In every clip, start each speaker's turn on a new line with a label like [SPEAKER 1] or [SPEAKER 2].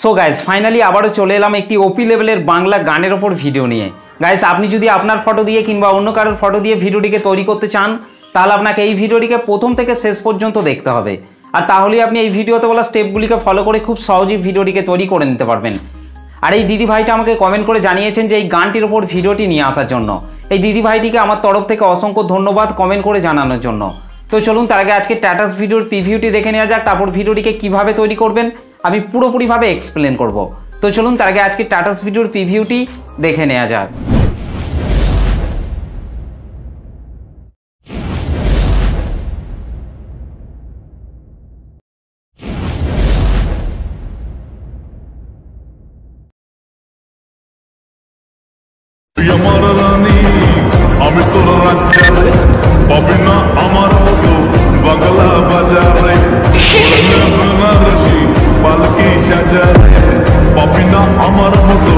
[SPEAKER 1] So guys finally আবারও চলে এলাম একটি ওপি লেভেলের বাংলা গানের ওপর ভিডিও নিয়ে। গাইস আপনি যদি আপনার ফটো দিয়ে কিংবা অন্য কারোর ফটো দিয়ে ভিডিওটিকে তৈরি করতে চান তাহলে আপনাকে এই ভিডিওটিকে প্রথম থেকে শেষ পর্যন্ত দেখতে হবে, আর তাহলেই আপনি এই ভিডিওতে বলা স্টেপগুলিকে ফলো করে খুব সহজেই ভিডিওটিকে তৈরি করে নিতে পারবেন। আর এই দিদি ভাইটা আমাকে কমেন্ট করে জানিয়েছেন যে এই গানটির ওপর ভিডিওটি নিয়ে আসার জন্য। এই দিদি ভাইটিকে আমার তরফ থেকে অসংখ্য ধন্যবাদ কমেন্ট করে জানানোর জন্য। তো চলুন তার আগে আজকে স্ট্যাটাস ভিডিওর প্রিভিউটি দেখে নেওয়া যাক, তারপর ভিডিওটিকে কিভাবে তৈরি করবেন আমি পুরোপুরিভাবে এক্সপ্লেন করব। তো চলুন তার আগে আজকে স্ট্যাটাস ভিডিওর প্রিভিউটি দেখে নেওয়া যাক।
[SPEAKER 2] আমার রানী আমি তোর রাজ্জারে পাবি না আমার মতো বাংলা বাজারে বেনারসি পালকি সাজারে পাবি না আমার মতো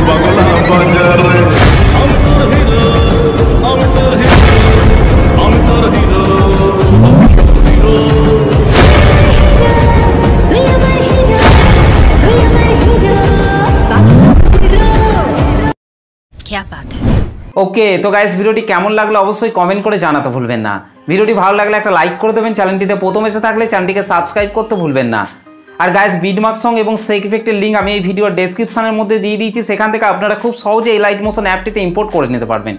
[SPEAKER 2] বাংলা বাজারে আমি তোর হিরো আমি তোর হিরো আমি তোর হিরো আমি তোর হিরো
[SPEAKER 3] क्या बात है।
[SPEAKER 1] ওকে, তো গাইস ভিডিওটি কেমন লাগলো অবশ্যই কমেন্ট করে জানাতে ভুলবেন না। ভিডিওটি ভালো লাগলে একটা লাইক করে দেবেন, চ্যানেলটিতে প্রথম এসে থাকলে চ্যানেলটিকে সাবস্ক্রাইব করতে ভুলবেন না। আর গাইস বিটমার্ক সং এবং সেক ইফেক্টের লিঙ্ক আমি এই ভিডিওর ডেসক্রিপশনের মধ্যে দিয়ে দিয়েছি, সেখান থেকে আপনারা খুব সহজে এই লাইট মোশন অ্যাপটিতে ইম্পোর্ট করে নিতে পারবেন।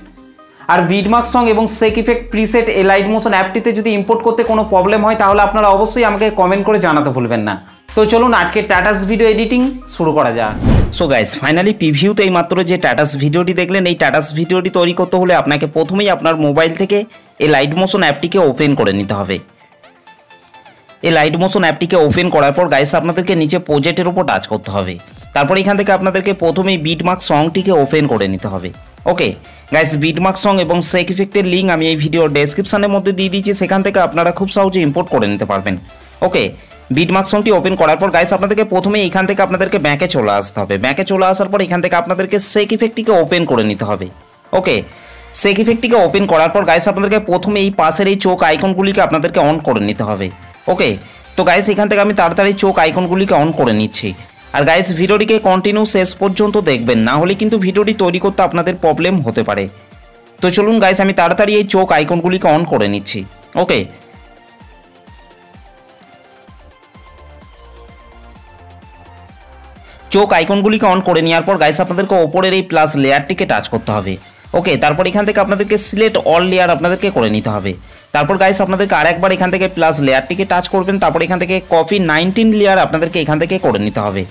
[SPEAKER 1] আর বিটমার্ক সং এবং সেক ইফেক্ট প্রিসেট এই লাইট মোশন অ্যাপটিতে যদি ইম্পোর্ট করতে কোনো প্রবলেম হয় তাহলে আপনারা অবশ্যই আমাকে কমেন্ট করে জানাতে ভুলবেন না। তো চলুন আজকে স্ট্যাটাস ভিডিও এডিটিং শুরু করা যাক। সো গাইস ফাইনালি প্রিভিউতে এই মাত্র যে স্ট্যাটাস ভিডিওটি দেখলেন, এই স্ট্যাটাস ভিডিওটি তৈরি করতে হলে আপনাকে প্রথমেই আপনার মোবাইল থেকে এই লাইট মোশন অ্যাপটিকে ওপেন করে নিতে হবে। এই লাইট মোশন অ্যাপটিকে ওপেন করার পর গাইস আপনাদেরকে নিচে প্রজেক্টের উপর টাচ করতে হবে। তারপর এখান থেকে আপনাদেরকে প্রথমেই বিটমার্ক সংটিকে ওপেন করে নিতে হবে। ওকে গাইস, বিটমার্ক সং এবং সেক ইফেক্টের লিঙ্ক আমি এই ভিডিওর ডেসক্রিপশনের মধ্যে দিয়ে দিয়েছি, সেখান থেকে আপনারা খুব সহজে ইম্পোর্ট করে নিতে পারবেন। ওকে, বিটমার্ক সংটি ওপেন করার পর গাইস আপনাদেরকে প্রথমে এখান থেকে আপনাদেরকে ব্যাকে চলে আসতে হবে। ব্যাকে চলে আসার পর এখান থেকে আপনাদেরকে সেক ইফেক্টটিকে ওপেন করে নিতে হবে। ওকে, সেক ইফেক্টটিকে ওপেন করার পর গাইস আপনাদেরকে প্রথমে এই পাশের এই চোখ আইকনগুলিকে আপনাদেরকে অন করে নিতে হবে। ওকে, তো গাইস এখান থেকে আমি তাড়াতাড়ি চোখ আইকনগুলিকে অন করে নিচ্ছি। আর গাইস ভিডিওটিকে কন্টিনিউ শেষ পর্যন্ত দেখবেন, না হলে কিন্তু ভিডিওটি তৈরি করতে আপনাদের প্রবলেম হতে পারে। তো চলুন গাইস আমি তাড়াতাড়ি এই চোখ আইকনগুলিকে অন করে নিচ্ছি। ওকে, চোখ আইকনগুলিকে অন করে নেওয়ার পর গাইস আপনাদেরকে ওপরের এই প্লাস লেয়ারটিকে টাচ করতে হবে। ওকে, তারপর এখান থেকে আপনাদেরকে সিলেক্ট অল লেয়ার আপনাদেরকে করে নিতে হবে। তারপর গাইস আপনাদেরকে আরেকবার এখান থেকে প্লাস লেয়ারটিকে টাচ করবেন, তারপর এখান থেকে কপি 19 লেয়ার আপনাদেরকে এখান থেকে করে নিতে হবে।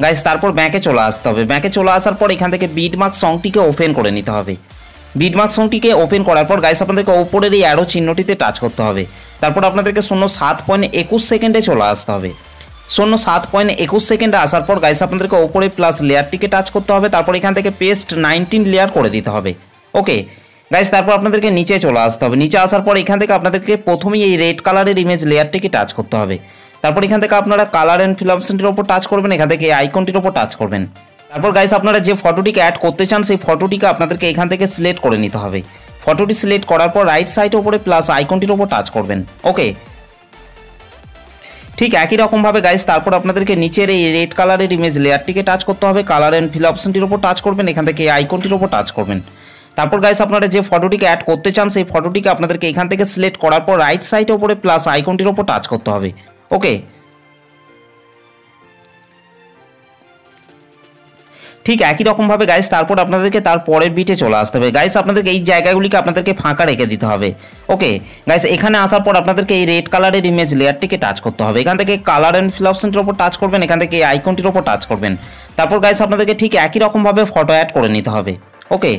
[SPEAKER 1] গাইস তারপর ব্যাকে চলে আসতে হবে। ব্যাকে চলে আসার পর এখান থেকে বিটমার্ক সংটিকে ওপেন করে নিতে হবে। বিটমার্ক সংটিকে ওপেন করার পর গাইস আপনাদেরকে ওপরের এই অ্যারো চিহ্নটিতে টাচ করতে হবে। তারপর আপনাদেরকে 07.21 সেকেন্ডে চলে আসতে হবে। 07.21 সেকেন্ডে আসার পর গাইস আপনাদেরকে ওপরে প্লাস লেয়ারটিকে টাচ করতে হবে। তারপর এখান থেকে পেস্ট 19 লেয়ার করে দিতে হবে। ওকে গাইস, তারপর আপনাদেরকে নিচে চলে আসতে হবে। নিচে আসার পর এখান থেকে আপনাদেরকে প্রথমেই এই রেড কালারের ইমেজ লেয়ারটিকে টাচ করতে হবে। তারপর এখান থেকে আপনারা কালার অ্যান্ড ফিল অপশনটির ওপর টাচ করবেন, এখান থেকে এই আইকনটির ওপর টাচ করবেন। তারপর গাইস আপনারা যে ফটোটিকে অ্যাড করতে চান সেই ফটোটিকে আপনাদেরকে এখান থেকে সিলেক্ট করে নিতে হবে। ফটোটি সিলেক্ট করার পর রাইট সাইডের উপরে প্লাস আইকনটির ওপর টাচ করবেন। ওকে, ঠিক একই রকমভাবে গাইস তারপর আপনাদেরকে নিচের এই রেড কালারের ইমেজ লেয়ারটিকে টাচ করতে হবে। কালার অ্যান্ড ফিল অপশনটির ওপর টাচ করবেন, এখান থেকে এই আইকনটির ওপর টাচ করবেন। তারপর গাইস আপনারা যে ফটোটিকে অ্যাড করতে চান সেই ফটোটিকে আপনাদেরকে এখান থেকে সিলেক্ট করার পর রাইট সাইডের উপরে প্লাস আইকনটির ওপর টাচ করতে হবে। ওকে, ঠিক একই রকমভাবে গাইস তারপর আপনাদেরকে তার পরের বিটে চলে আসতে হবে। গাইস আপনাদেরকে এই জায়গাগুলিকে আপনাদেরকে ফাঁকা রেখে দিতে হবে। ওকে গাইস, এখানে আসার পর আপনাদেরকে এই রেড কালারের ইমেজ লেয়ারটিকে টাচ করতে হবে। এখান থেকে কালার অ্যান্ড ফিল অপশনটির ওপর টাচ করবেন, এখান থেকে এই আইকনটির ওপর টাচ করবেন। তারপর গাইস আপনাদেরকে ঠিক একই রকমভাবে ফটো অ্যাড করে নিতে হবে। ওকে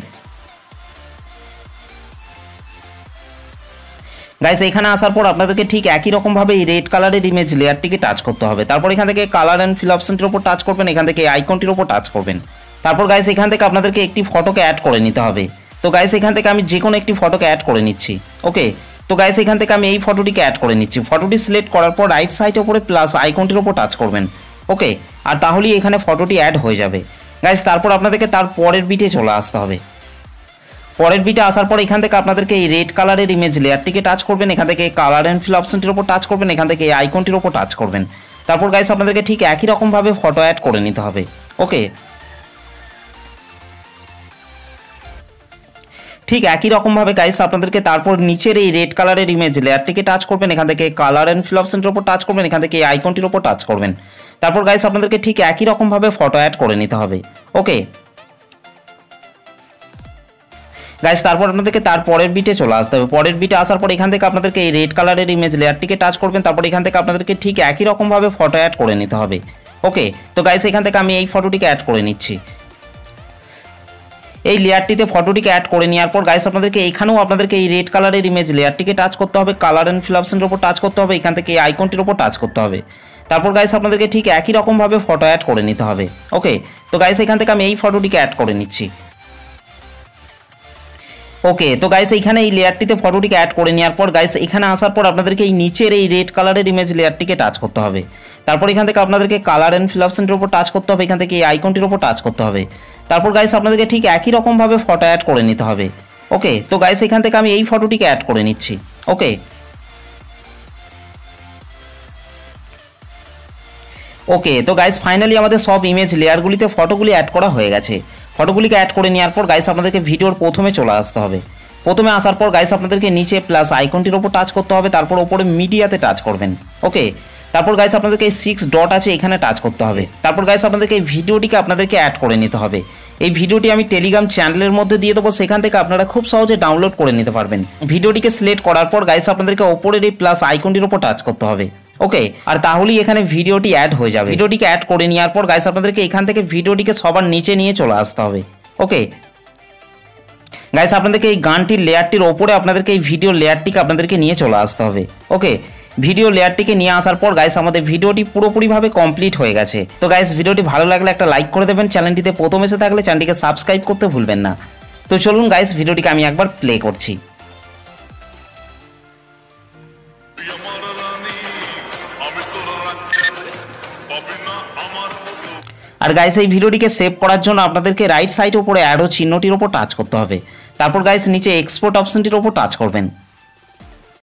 [SPEAKER 1] গাইস, এখানে আসার পর আপনাদেরকে ঠিক একই রকমভাবে এই রেড কালারের ইমেজ লেয়ারটিকে টাচ করতে হবে। তারপর এখান থেকে কালার অ্যান্ড ফিল অপশনটির ওপর টাচ করবেন, এখান থেকে এই আইকনটির ওপর টাচ করবেন। তারপর গাইস এখান থেকে আপনাদেরকে একটি ফটোকে অ্যাড করে নিতে হবে। তো গাইস এখান থেকে আমি যে কোনো একটি ফটোকে অ্যাড করে নিচ্ছি। ওকে, তো গাইস এখান থেকে আমি এই ফটোটিকে অ্যাড করে নিচ্ছি। ফটোটি সিলেক্ট করার পর রাইট সাইডের উপরে প্লাস আইকনটির ওপর টাচ করবেন। ওকে, আর তাহলেই এখানে ফটোটি অ্যাড হয়ে যাবে। গাইস তারপর আপনাদেরকে তার পরের বিটে চলে আসতে হবে। পরের বিটে আসার পর এখান থেকে আপনাদেরকে এই রেড কালারের ইমেজ লেয়ারটিকে টাচ করবেন, এখান থেকে কালার অ্যান্ড ফিল অপশনটির ওপর টাচ করবেন, এখান থেকে এই আইকনটির ওপর টাচ করবেন। তারপর গাইস আপনাদেরকে ঠিক একই রকমভাবে ফটো অ্যাড করে নিতে হবে। ওকে, ঠিক একই রকমভাবে গাইস আপনাদেরকে তারপর নিচের এই রেড কালারের ইমেজ লেয়ারটিকে টাচ করবেন, এখান থেকে কালার অ্যান্ড ফিল অপশনটির উপর টাচ করবেন, এখান থেকে এই আইকনটির উপর টাচ করবেন। তারপর গাইস আপনাদেরকে ঠিক একই রকমভাবে ফটো অ্যাড করে নিতে হবে। ওকে গাইস, তারপর আপনাদেরকে তার পরের বিটে চলে আসতে হবে। পরের বিটে আসার পর এখান থেকে আপনাদেরকে এই রেড কালারের ইমেজ লেয়ারটিকে টাচ করবেন, তারপর এখান থেকে আপনাদেরকে ঠিক একই রকমভাবে ফটো অ্যাড করে নিতে হবে। ওকে, তো গাইস এখান থেকে আমি এই ফটোটিকে অ্যাড করে নিচ্ছি। এই লেয়ারটিতে ফটোটিকে অ্যাড করে নেওয়ার পর গাইস আপনাদেরকে এখানেও আপনাদেরকে এই রেড কালারের ইমেজ লেয়ারটিকে টাচ করতে হবে, কালার অ্যান্ড ফিল অপশনের উপর টাচ করতে হবে, এখান থেকে এই আইকনটির উপর টাচ করতে হবে। তারপর গাইস আপনাদেরকে ঠিক একই রকমভাবে ফটো অ্যাড করে নিতে হবে। ওকে, তো গাইস এখান থেকে আমি এই ফটোটিকে অ্যাড করে নিচ্ছি। ওকে, তো গাইস এইখানে এই লেয়ারটিতে ফটোটিকে অ্যাড করে নেওয়ার পর গাইস এখানে আসার পর আপনাদেরকে এই নিচের এই রেড কালারের ইমেজ লেয়ারটিকে টাচ করতে হবে। তারপর এখান থেকে আপনাদেরকে কালার অ্যান্ড ফিল অপশনের উপর টাচ করতে হবে, এখান থেকে এই আইকনটির উপর টাচ করতে হবে। তারপর গাইস আপনাদেরকে ঠিক একই রকমভাবে ফটো অ্যাড করে নিতে হবে। ওকে, তো গাইস এখান থেকে আমি এই ফটোটিকে অ্যাড করে নিচ্ছি। ওকে, ওকে, তো গাইস ফাইনালি আমাদের সব ইমেজ লেয়ারগুলিতে ফটোগুলি অ্যাড করা হয়ে গেছে। ফটোগুলিকে অ্যাড করে নেওয়ার পর গাইস আপনাদেরকে ভিডিওর প্রথমে চলে আসতে হবে। প্রথমে আসার পর গাইস আপনাদেরকে নিচে প্লাস আইকনটির উপর টাচ করতে হবে, তারপর ওপরে মিডিয়াতে টাচ করবেন। ওকে, তারপর গাইস আপনাদেরকে এই 6 ডট আছে এখানে টাচ করতে হবে। তারপর গাইস আপনাদেরকে এই ভিডিওটিকে আপনাদেরকে অ্যাড করে নিতে হবে। এই ভিডিওটি আমি টেলিগ্রাম চ্যানেলের মধ্যে দিয়ে দেবো, সেখান থেকে আপনারা খুব সহজে ডাউনলোড করে নিতে পারবেন। ভিডিওটিকে সিলেক্ট করার পর গাইস আপনাদেরকে ওপরের এই প্লাস আইকনটির উপর টাচ করতে হবে। ওকে, আর তাহলেই এখানে ভিডিওটি অ্যাড হয়ে যাবে। ভিডিওটিকে অ্যাড করে নেওয়ার পর গাইস আপনাদেরকে এখান থেকে ভিডিওটিকে সবার নিচে নিয়ে চলে আসতে হবে। ওকে গাইস, আপনাদেরকে এই গানটির লেয়ারটির ওপরে আপনাদেরকে এই ভিডিও লেয়ারটিকে আপনাদেরকে নিয়ে চলে আসতে হবে। ওকে, ভিডিও লেয়ারটিকে নিয়ে আসার পর গাইস আমাদের ভিডিওটি পুরোপুরিভাবে কমপ্লিট হয়ে গেছে। তো গাইস ভিডিওটি ভালো লাগলে একটা লাইক করে দেবেন, চ্যানেলটিতে প্রথম এসে থাকলে চ্যানেলটিকে সাবস্ক্রাইব করতে ভুলবেন না। তো চলুন গাইস ভিডিওটিকে আমি একবার প্লে করছি। আর গাইস এই ভিডিওটিকে সেভ করার জন্য আপনাদেরকে রাইট সাইড উপরে অ্যারো চিহ্নটির উপর টাচ করতে হবে। তারপর গাইস নিচে এক্সপোর্ট অপশনটির উপর টাচ করবেন।